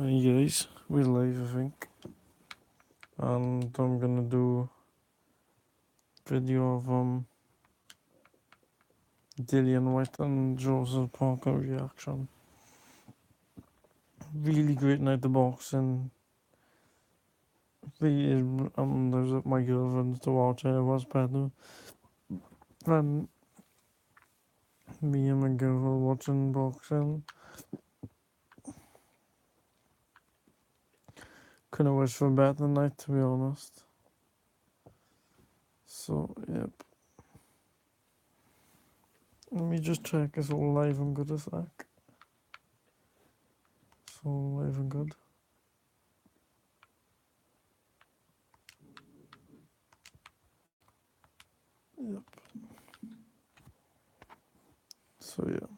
Hey guys, we're live I think, and I'm gonna do video of Dillian, Whyte and Joseph Parker reaction. Really great night of boxing. There's my girlfriend to watch it. It was better than me and my girl were watching boxing. Couldn't wish for a better night, to be honest. So yep. Let me just check it's all live and good a sec. It's all live and good. Yep. So yeah.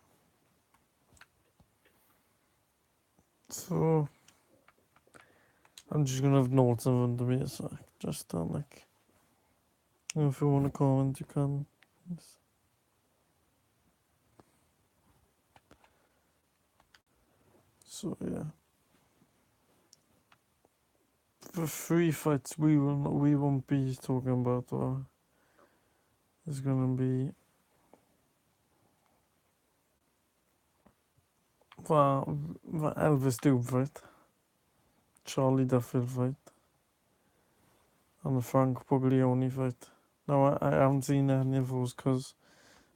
So I'm just gonna have notes in front of me a sec. Just like, if you wanna comment, you can. Yes. So yeah, the three fights we won't be talking about. Is gonna be the Elvis Duke fight, Charlie Duffield fight, and the Frank Puglioni fight. Now I haven't seen any of those because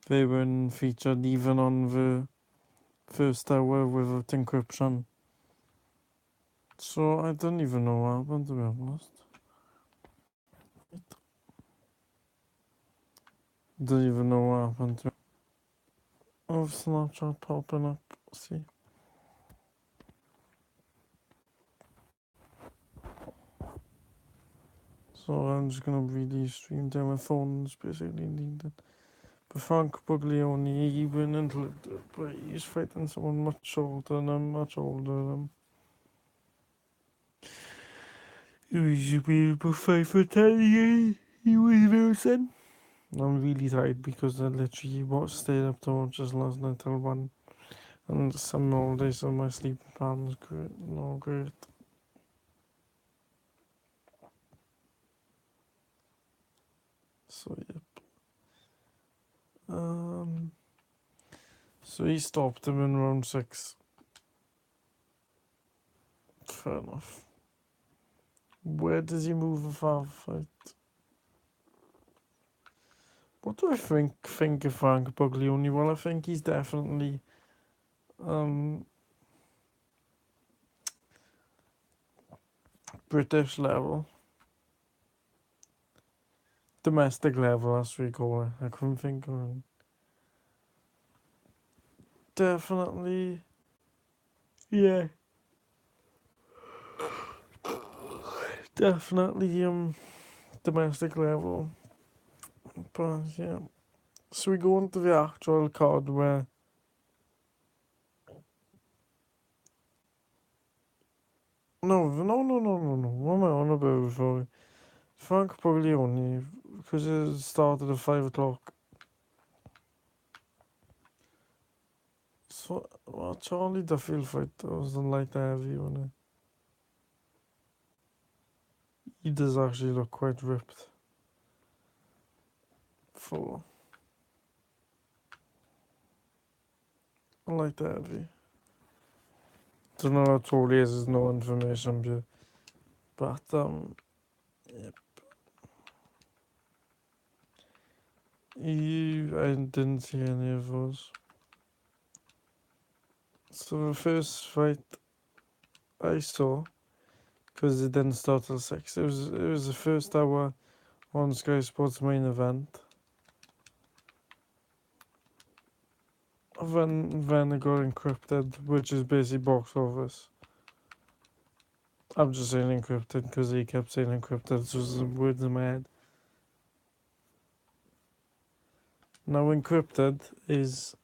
they weren't featured even on the first hour with encryption. So I don't even know what happened, to be honest. Don't even know what happened to of Snapchat popping up. See. So I'm just gonna really stream down my phone. It's basically needed. But Frank Puglioni, he went into it, but he's fighting someone much older than him, much older than him. He should be about 5'10" years. He was Wilson. I'm really tired because I literally stayed up to watch this last night till 1. And some old days of my sleeping pattern is great. No, great. So, yep. So he stopped him in round 6. Fair enough. Where does he move a fight? What do I think of Frank Puglioni? Well, I think he's definitely British level. Domestic level, as we call it. I couldn't think of him. Definitely, yeah. Definitely domestic level. But yeah. So we go into the actual card where no. What am I on about before? Frank Puglioni, because it started at 5 o'clock. So Charlie Duffield fight was the light heavy one. He does actually look quite ripped. For light heavy. Don't know how tall he is, there's no information, but yep. I didn't see any of those. So the first fight I saw, because it didn't start till 6, it was the first hour on Sky Sports main event. Then it got encrypted, which is basically box office. I'm just saying encrypted because he kept saying encrypted, so it's words in my head. Now encrypted is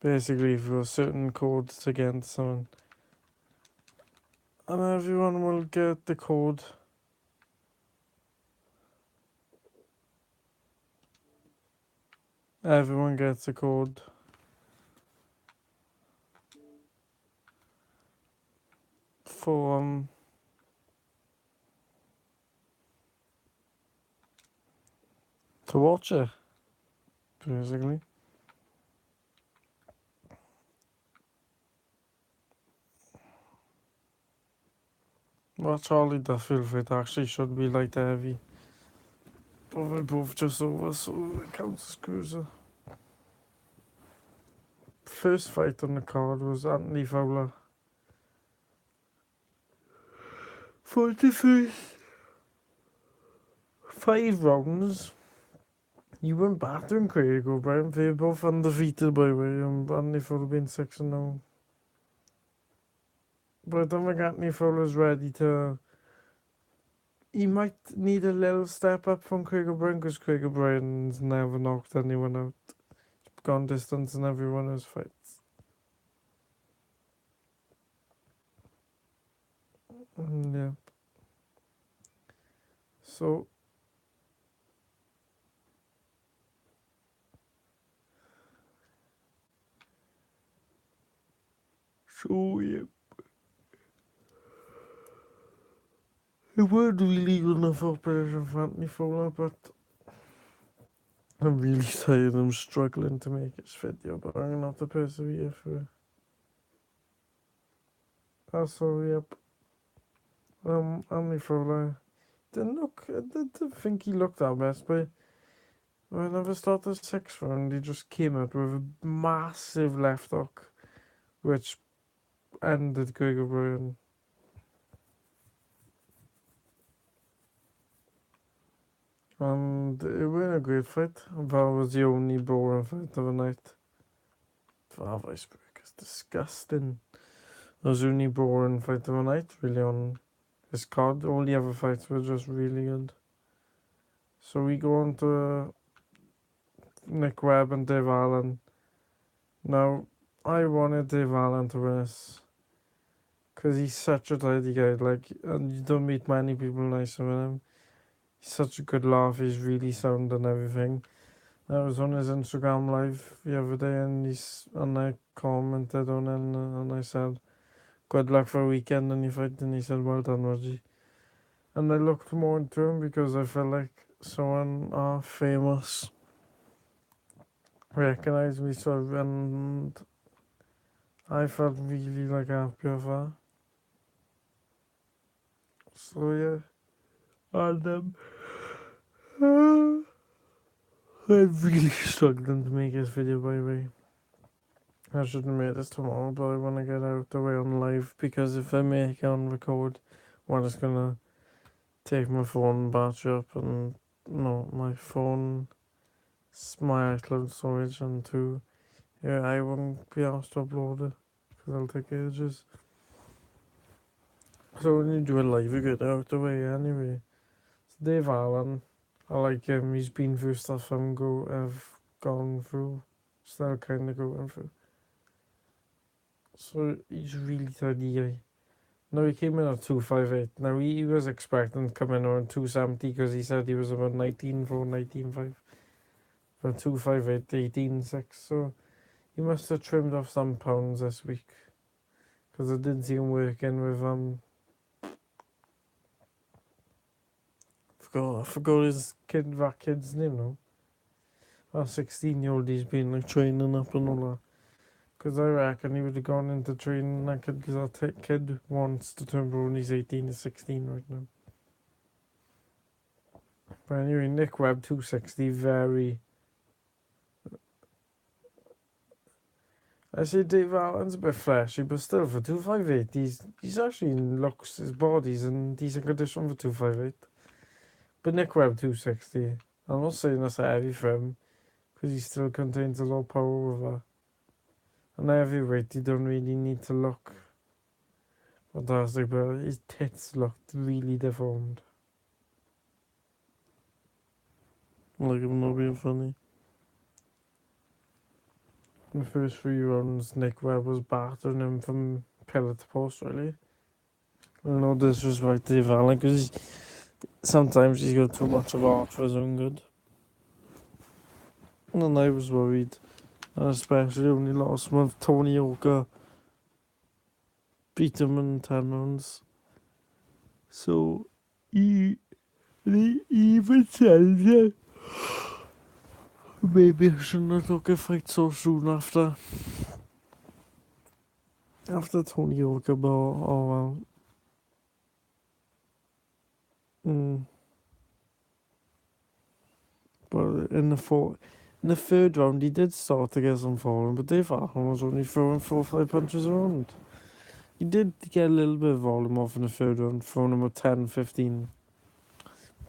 basically if you have certain codes against someone, and everyone will get the code. Everyone gets a code. for to watch it, basically. Well, Charlie Duffield fight actually should be light heavy, but they're both just over, so it counts as cruiser. First fight on the card was Anthony Fowler. For the first 5 rounds, he went battering Craig O'Brien. They're both undefeated, by the way, and Anthony Fowler being 6-0. But I don't think Anthony Fowler's ready to. He might need a little step up from Craig O'Brien, because Craig O'Brien's never knocked anyone out. He's gone distance in every one of his fights. Yeah. So yeah. It weren't really good enough operation for Anthony Fowler, but I'm really tired. I'm struggling to make this video, but I'm gonna have to persevere for it. Also, yep. Anthony Fowler didn't look. I didn't think he looked that best, but whenever started the 6th round, he just came out with a massive left hook, which ended Craig O'Brien. And it was a great fight. That was the only boring fight of the night. That icebreaker is disgusting. It was the only boring fight of the night, really, on this card. All the other fights were just really good. So we go on to Nick Webb and Dave Allen. Now, I wanted Dave Allen to win this, because he's such a tidy guy. Like, and you don't meet many people nicer than him. He's such a good laugh. He's really sound and everything. I was on his Instagram live the other day, and I commented on it, and I said, "Good luck for a weekend and you fight," and he said, "Well done, Reggie." And I looked more into him because I felt like someone famous recognized me, and I felt really like happy of that. So yeah, and I'm really struggling to make this video, by the way. I should have made this tomorrow, but I want to get out the way on live, because if I make it on record, one, it's gonna take my phone battery up, and no, my phone, my iCloud storage, and 2, yeah, I won't be asked to upload it, because it'll take ages. So when you do a live, you get out the way anyway. So Dave Allen, I like him. He's been through stuff I've gone through, still kind of going through. So he's a really tidy guy. No, he came in at 258. Now he was expecting to come in around 270, because he said he was about 19-4, 19-5. For 258, 18-6. So he must have trimmed off some pounds this week, because I didn't see him working with I forgot that kid's name now. That 16-year-old he's been like training up and all that. Because I reckon he would have gone into training that kid, because that kid wants to turn pro, and he's 18 to 16 right now. But anyway, Nick Webb, 260, very. I say Dave Allen's a bit flashy, but still for 258, he's actually looks, his body's in decent condition for 258. But Nick Webb, 260. I'm not saying that's heavy for him, because he still contains a lot of power with that. And heavyweight, you don't really need to look fantastic, but his tits looked really deformed. Like, I'm not being funny. In the first 3 rounds, Nick Webb was battering him from pillar to post, really. No disrespect to Dave Allen, because sometimes he's got too much of art for his own good. And I was worried, and especially when he lost with Tony Oka. beat him in 10 rounds. So he even said that maybe I shouldn't have took a fight so soon after Tony Yoka, but oh well. But in the third round, he did start to get some falling, but Dave Allen was only throwing 4 or 5 punches around. He did get a little bit of volume off in the third round, throwing him at 10, 15.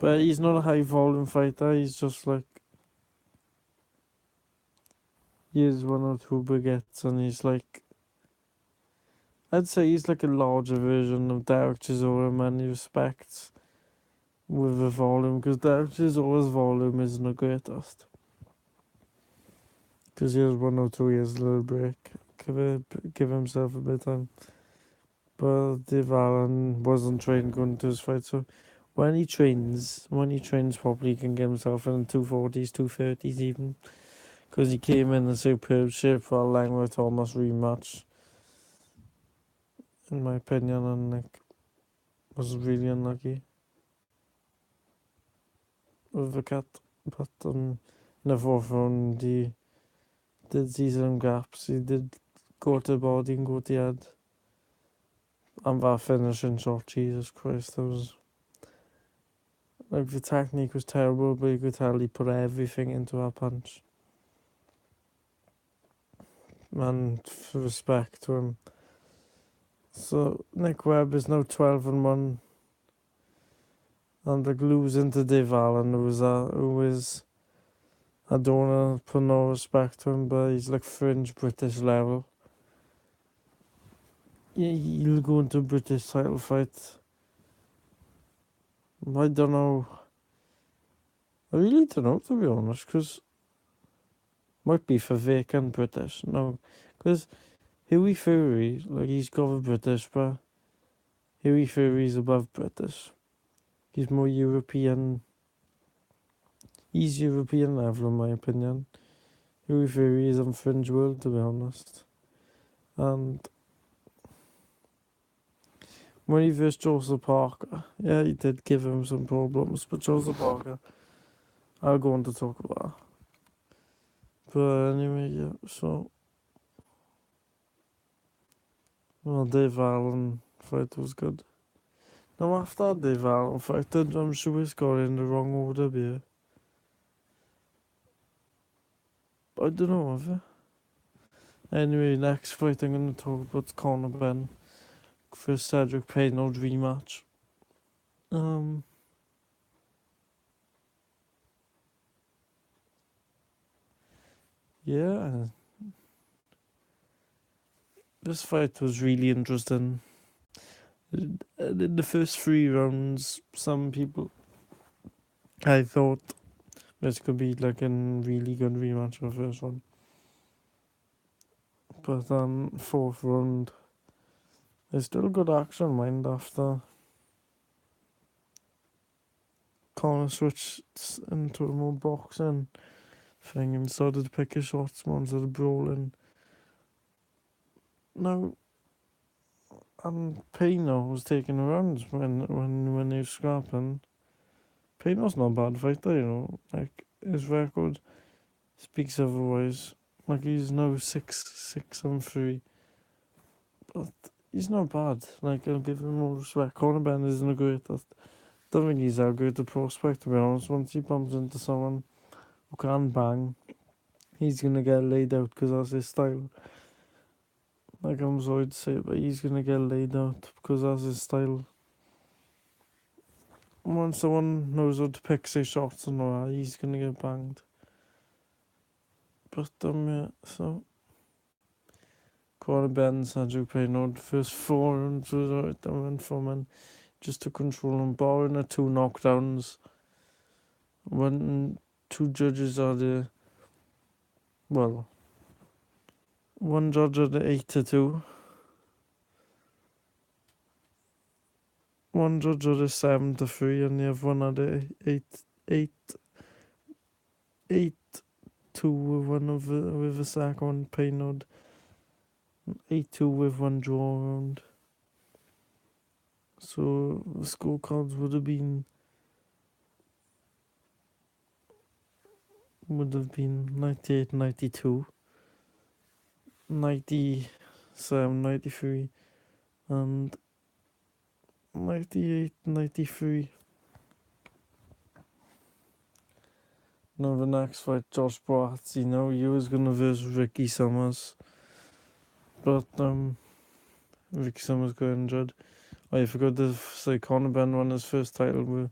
But he's not a high volume fighter, he's just like, he has 1 or 2 baguettes, and he's like, I'd say he's like a larger version of Derek Chisora in many respects with the volume, because Derek Chisora's volume isn't the greatest. Because he has 1 or 2 years a little break. Give himself a bit of time. But Dave Allen wasn't trained going to his fight, so when he trains properly, he can get himself in the 240s, 230s even. Because he came in superb shape for a Langworth Thomas rematch, in my opinion, and like was really unlucky with the cut. But in the fourth round, he did see some gaps. He did go to the body and go to the head. And that finishing shot, Jesus Christ, that was like, the technique was terrible, but you could tell he put everything into that punch. And respect to him. So Nick Webb is now 12-1, and the losing to Dave Allen, who is, I don't want to put no respect to him, but he's like fringe British level. Yeah, he'll go into a British title fight. I don't know. I really don't know, to be honest, because might be for vacant British. No, because Huey Fury, like, he's got a British, but Huey Fury's above British. He's more European. He's European level, in my opinion. Huey Fury is on fringe world, to be honest. And when he versed Joseph Parker, yeah, he did give him some problems, but Joseph Parker, I'll go on to talk about that. But anyway, yeah, so, well, Dave Allen fight was good. Now, after Dave Allen fight, I'm sure he's got in the wrong order here. I don't know, have you? Anyway, next fight I'm going to talk about Conor Ben for Cedric Payne rematch. Yeah, this fight was really interesting. In the first 3 rounds, some people, I thought this could be like a really good rematch of the first one. But then 4th round, there's still good action, mind, after Conor switched into a more boxing thing and started to pick his shots more instead of brawling. Now, and Pino was taking rounds when they were scrapping. Pino's not a bad fighter, you know. Like, his record speaks otherwise. Like, he's now 6-3, but he's not bad. Like, I'll give him more respect. Conor Ben isn't the greatest. Don't think he's that great a prospect, to be honest. Once he bumps into someone who can bang, he's gonna get laid out because that's his style. Like, I'm sorry to say it, but he's gonna get laid out because that's his style. Once someone knows how to pick their shots and all that, he's gonna get banged. But yeah, so Conor Ben, Cedric Payne, the first 4 rounds was alright. I went from and just to control him, barring the 2 knockdowns. When 2 judges are the, well, one judge had 8-2. One judge had 7-3, and the other one had 8-2 with a second one. Payne had 8-2 with 1 draw round. So the scorecards would have been 98, 92, 97, 93, and 98, 93. Now the next fight, Josh Barty. Now he was gonna versus Ricky Summers, but Ricky Summers got injured. I forgot to say Conor Benn won his first title with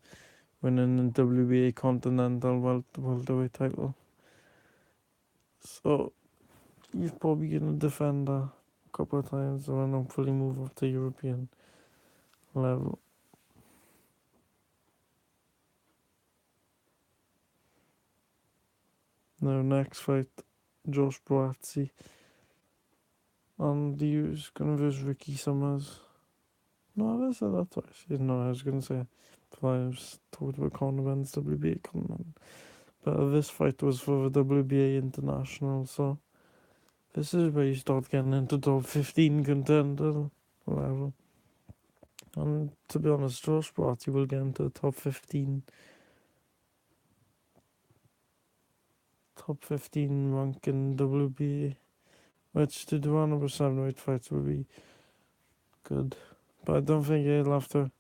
winning the WBA Continental welterweight title. So he's probably gonna defend that a couple of times and hopefully move up to European level. Now next fight, Josh Barty. And he was gonna versus Ricky Summers. No, I said that twice. No, I was gonna say if I was talking about Conor Benn's WBA Continental. But this fight was for the WBA International, so this is where you start getting into top 15 contender level. And to be honest, Josh Barty will get into the top 15 rank in WBA, which to do one over 7-weight fights would be good. But I don't think he'll have to.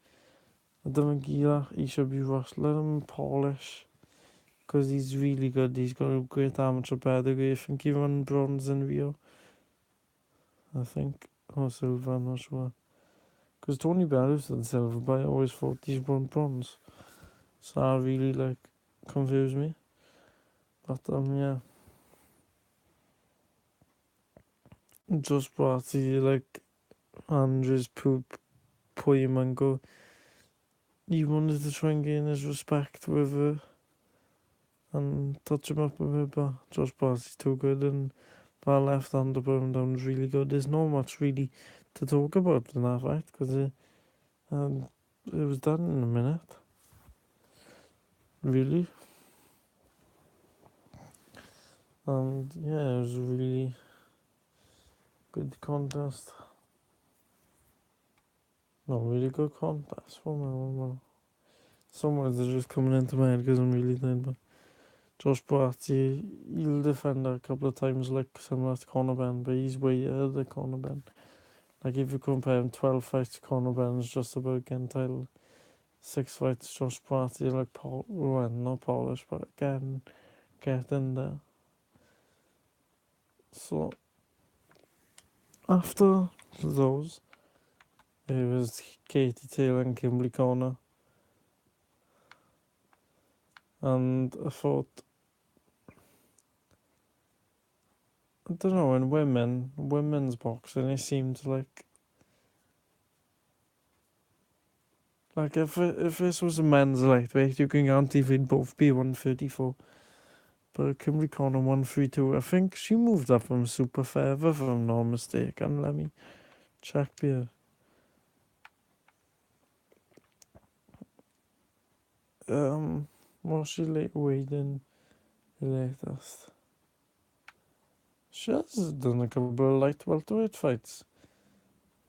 I don't think he should be rushed. Let him polish, because he's really good. He's got a great amateur pedigree. I think he won bronze in Rio. I think. Or silver, I'm not sure. Because Tony Bellews did silver, but I always thought he's won bronze. So that really confused me. But yeah. Just Barty, Andres Poyamango. He wanted to try and gain his respect with and touch him up a bit, but Josh Barty's too good, and that left hand up and down is really good. There's not much really to talk about in that fight, because it was done in a minute. Really. And yeah, it was a really good contest. No, really good contest. Some words are just coming into my head because I'm really thin, but Josh Barty, he'll defend a couple of times similar to Conor Benn, but he's way ahead of Conor Benn. If you compare him, 12 fights, Conor Benn's just about getting title. 6 fights, Josh Barty, not polish, but getting there. So, after those, it was Katie Taylor and Kimberly Conner. And I thought, I don't know, in women's boxing, it seemed if this was a men's lightweight, you can guarantee they'd both be 134. But Kimberly Conner 132. I think she moved up from super feather, if I'm not mistaken. Let me check here. Was she weighed in the latest? She has done a couple of welterweight fights,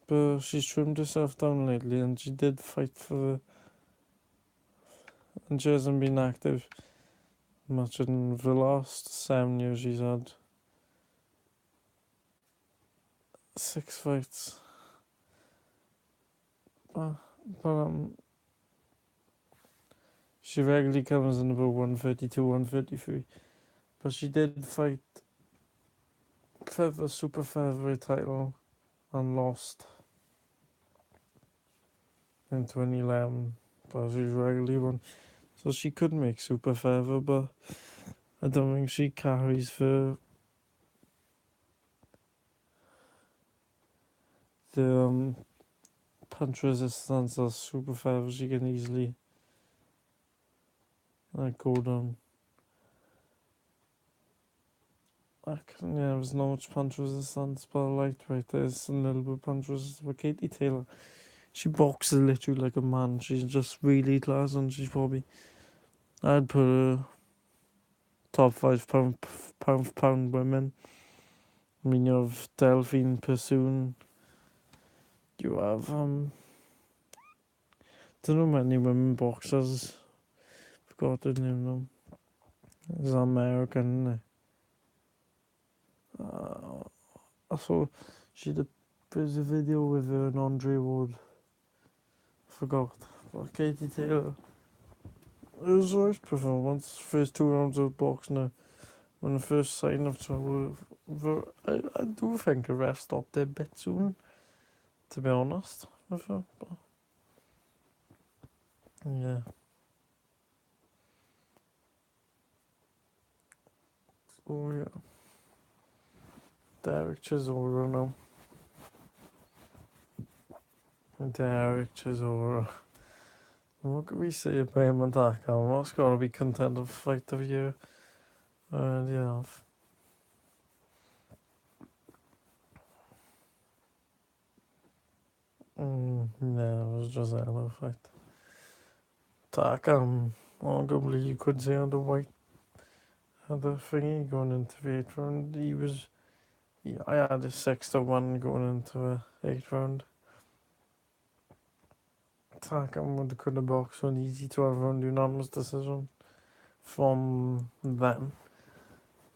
but she's trimmed herself down lately, and she did fight and she hasn't been active much in the last 7 years. She's had 6 fights. But she regularly comes in about 132, 133. But she did fight for the super featherweight title and lost in 2011. But she's regularly won. So she could make super feather, but I don't think she carries the punch resistance as super feather. She can easily go down. There's not much punch resistance, but lightweight there's a little bit of punch resistance. But Katie Taylor, she boxes literally like a man. She's just really class, and she's probably, I'd put her top 5 pound for pound women. I mean, you have Delphine Pursoon. You have Don't know many women boxers. Forgot the name of them. It's American. I saw she did. There's a video with her and Andre Ward. Forgot. But Katie Taylor. It was a nice performance. First 2 rounds of boxing. When the first sign of trouble, I do think the ref stopped a bit soon, to be honest. I thought, but yeah. Oh yeah. Derek Chisora now. Derek Chisora. What can we say about him and that guy? What's got to be contender for fight of the year? Yeah. No, it was just a hell of a fight. Takam, arguably you could say on the Whyte had the thingy going into the 8th round. I had a 6-1 going into the 8th round. Takam could have boxed an easy 12-round unanimous decision from them.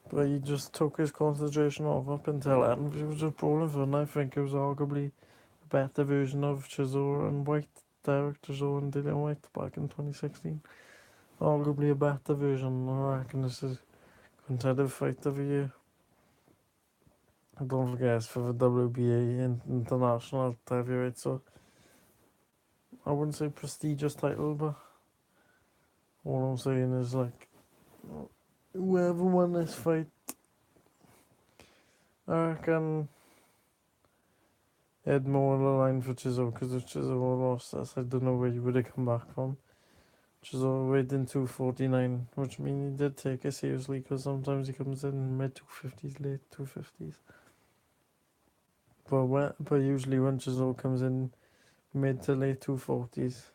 But he just took his concentration off up until then. He was just brawling for it, and I think it was arguably a better version of Chisora and Whyte, Derek Chisora and Dillian Whyte back in 2016. Arguably a better version. I reckon this is contender fight of the year. Don't forget it's for the WBA international heavyweight, so I wouldn't say prestigious title, but all I'm saying is like whoever won this fight, I reckon had more on the line for Chisora, because if Chisora lost this, I don't know where he would have come back from. Chisora weighed in 249, which means he did take it seriously, because sometimes he comes in mid 250s, late 250s. But usually when Chisora comes in mid to late 240s,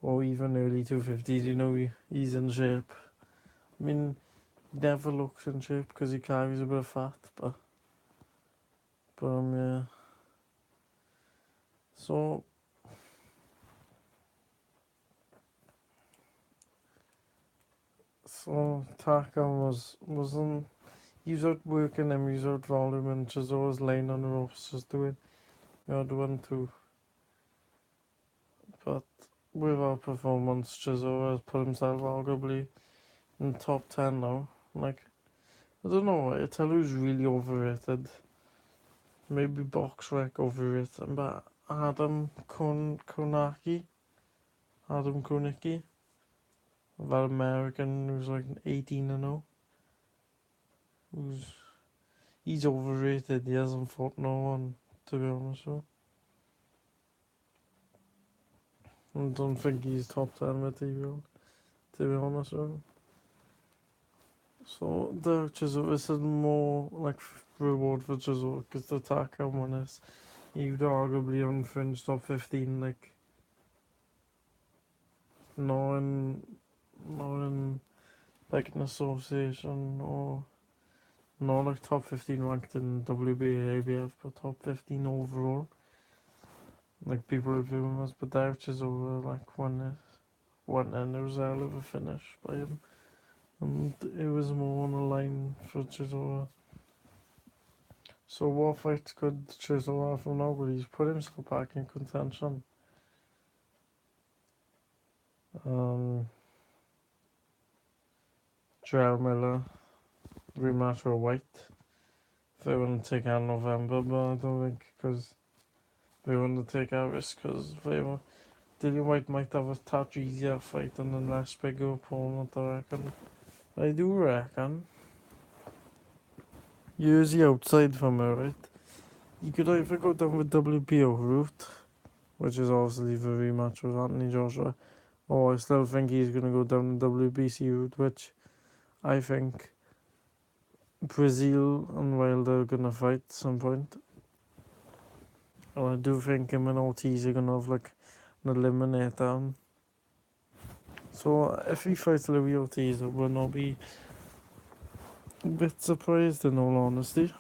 or even early 250s, you know he's in shape. I mean, he never looks in shape because he carries a bit of fat, but yeah. So Takam wasn't. He was out working him, he was out volume, and Chisora was laying on the ropes just doing the odd 1-2. But with our performance, Chisora has put himself arguably in the top 10 now. Like, I don't know, I tell who's really overrated. Maybe Boxrec overrated, but Adam Konicki, that American who's like 18-0. He's overrated. He hasn't fought no one, to be honest with you. I don't think he's top 10 material, to be honest with you. So the Chisora, this is more like reward for Chisora, because the Takam one is, he would arguably unfringed top 15, like not in like an association, or not like top 15 ranked in WBA, ABF, but top 15 overall. Like people are viewing us, but Derek Chisora like won and there was a hell of a finish by him. And it was more on the line for Chisora. So what fights could Chisora have from now? But he's put himself back in contention. Jarrell Miller, rematch with Whyte. They want to take out November, but I don't think, because they want to take out risk, because Dillian Whyte might have a touch easier fight than the less bigger opponent, I reckon. I do reckon. Use the outside from her, right? You could either go down the WBO route, which is obviously the rematch with Anthony Joshua, or I still think he's going to go down the WBC route, which I think Brazil and Wilder are going to fight at some point. And I do think him and Ortiz are going to have like an eliminator. So if he fights Louis Ortiz, I will not be a bit surprised, in all honesty.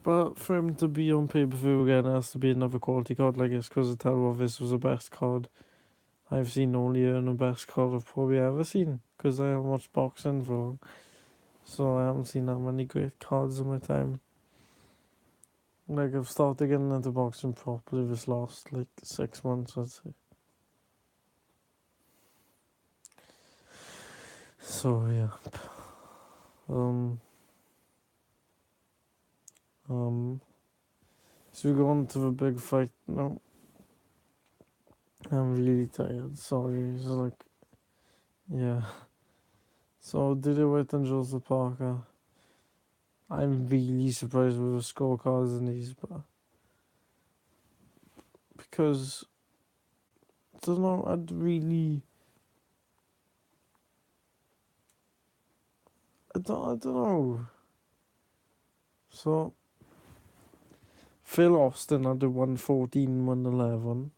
But for him to be on pay-per-view again, it has to be another quality card like this, because I tell you what, this was the best card I've seen all year, and the best card I've probably ever seen, because I haven't watched boxing for long. So I haven't seen that many great cards in my time. Like, I've started getting into boxing properly this last, like, 6 months, I'd say. So, yeah. So we go on to the big fight now. I'm really tired, sorry. It's like, yeah. So, Dillian Whyte and Joseph Parker. I'm really surprised with the scorecards in these, but because I don't know, I don't know. So Phil Austin had the 114, 111,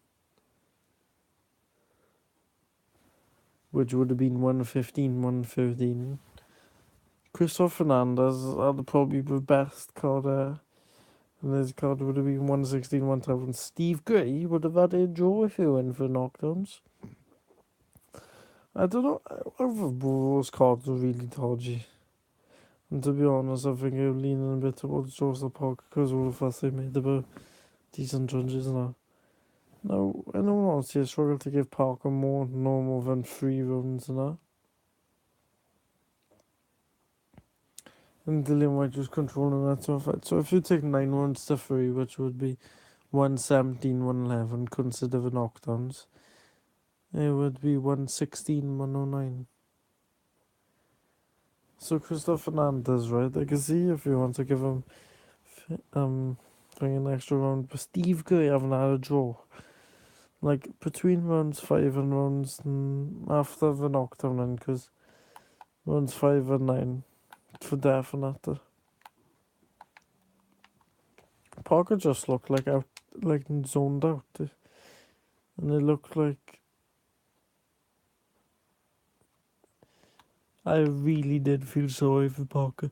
which would have been 115, 113. Christoph Fernandez had probably the best card there. And his card would have been 116, 1000. Steve Gray would have had a draw if he went for knockdowns. I don't know. Those cards are really dodgy. And to be honest, I think I'm leaning a bit towards Joseph Parker, because all the fuss they made about decent judges now. No, in all honesty, I struggle to give Parker more normal than 3 rounds now. And Dillian Whyte was controlling that sort of fight. So if you take 9 rounds to 3, which would be 117, 111, consider the knockdowns, it would be 116, 109. So Christoph Fernandez, right? I can see if you want to give him bring an extra round, but Steve Gray haven't had a draw. Like between rounds 5 and rounds after the knockdown, then, because rounds 5 and 9 for definite. Parker just looked like out, like zoned out, and it looked like I really did feel sorry for Parker,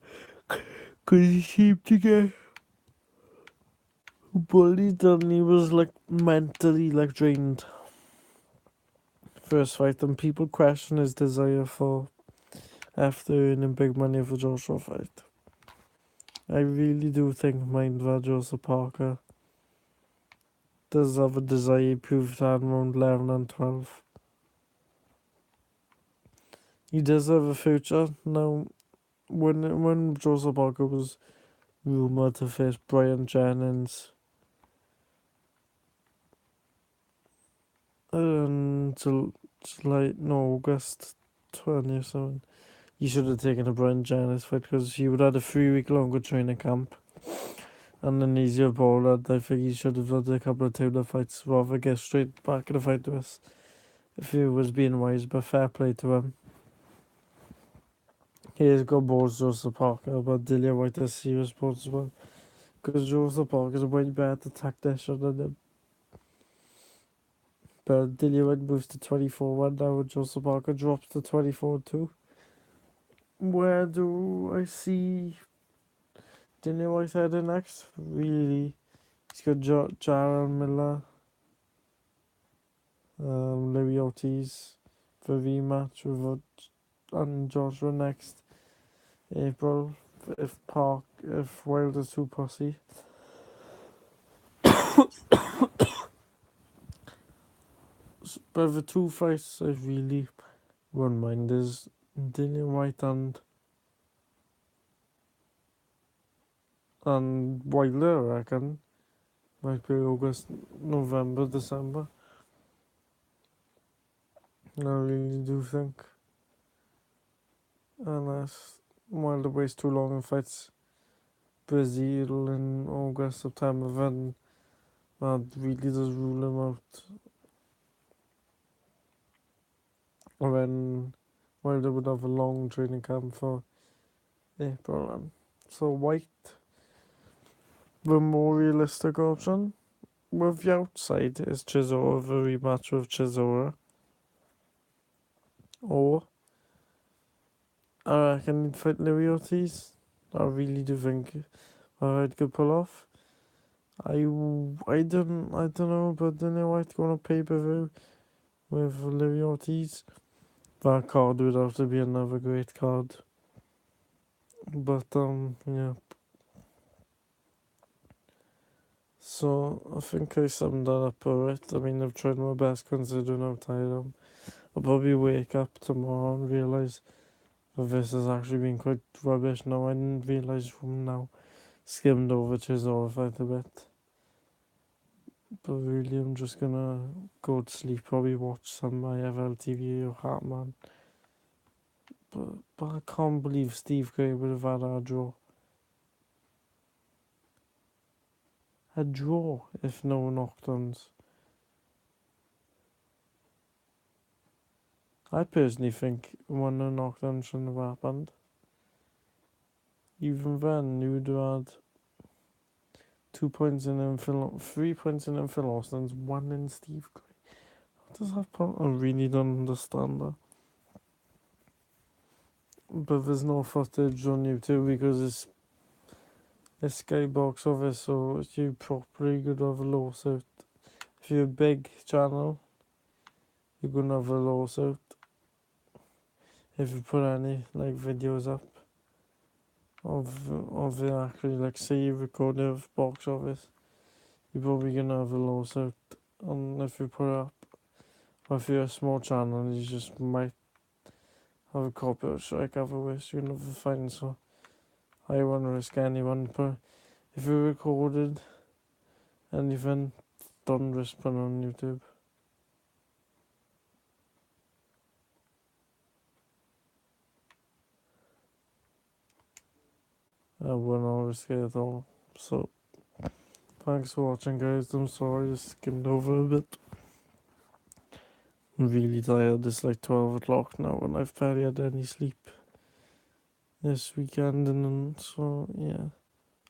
because he seemed to get bullied and he was like mentally like drained first fight, and people question his desire for after earning big money for Joshua fight. I really do think mind that Joseph Parker does have a desire. He proved that in round 11 and 12. He does have a future. Now, when Joseph Parker was rumoured to face Brian Jennings until August 27, he should have taken a Brian Jennings fight, because he would have had a 3-week longer training camp and an easier ball. I think he should have had a couple of tailor fights rather get straight back in the fight to us if he was being wise, but fair play to him. He has got balls, Joseph Parker, but Dillian Whyte has serious balls as well, because Joseph Parker is a way better tactician than him. But Dillian Whyte moves to 24-1 now, and Joseph Parker drops to 24-2. Where do I see Dillian Whyte heading next? Really, he's got Jaron Miller, Louis Ortiz for rematch with and Joshua next April. If Wilder's too pussy. But the 2 fights I really wouldn't mind is Dillian Whyte and Wilder, I reckon. Might be August, November, December. I really do think. Unless Wilder waits too long and fights Brazil in August, September, then that really does rule him out. When Wilder would have a long training camp for April. So Whyte, the more realistic option. With the outside is Chisora, the rematch with Chisora. Or I reckon he'd fight Louis Ortiz. I really do think Alright, good pull off. I don't know, but Dillian Whyte going to pay-per-view with Olivia Ortiz. That card would have to be another great card. But yeah. So I think I summed that up alright. I mean, I've tried my best considering how tired I am. I'll probably wake up tomorrow and realise that this has actually been quite rubbish. Now I didn't realise from now. Skimmed over Chisholm a bit. But really, I'm just gonna go to sleep, probably watch some IFL TV or Heartman. But I can't believe Steve Gray would have had a draw. A draw if no knockdowns. I personally think one of the knockdowns shouldn't have happened. Even then, you would have had 2 points in him, 3 points in him Phil Austin's, 1 in Steve Gray. What does that point? I really don't understand that. But there's no footage on YouTube because it's Sky box office, so you probably could have a lawsuit. If you're a big channel, you're gonna have a lawsuit. If you put any like videos up of it actually, like say you record of box office, you're probably gonna have a lawsuit. And if you put it up, or if you're a small channel, you just might have a copyright strike otherwise you're gonna have a fine. So I won't risk anyone. But if you recorded anything, don't risk putting on YouTube. I wouldn't risk it at all. So thanks for watching, guys. I'm sorry I skimmed over a bit. I'm really tired. It's like 12 o'clock now and I've barely had any sleep this weekend. And so yeah,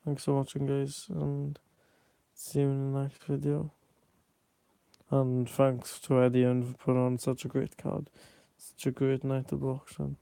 thanks for watching, guys, and see you in the next video. And thanks to Eddie for putting on such a great card. Such a great night of boxing.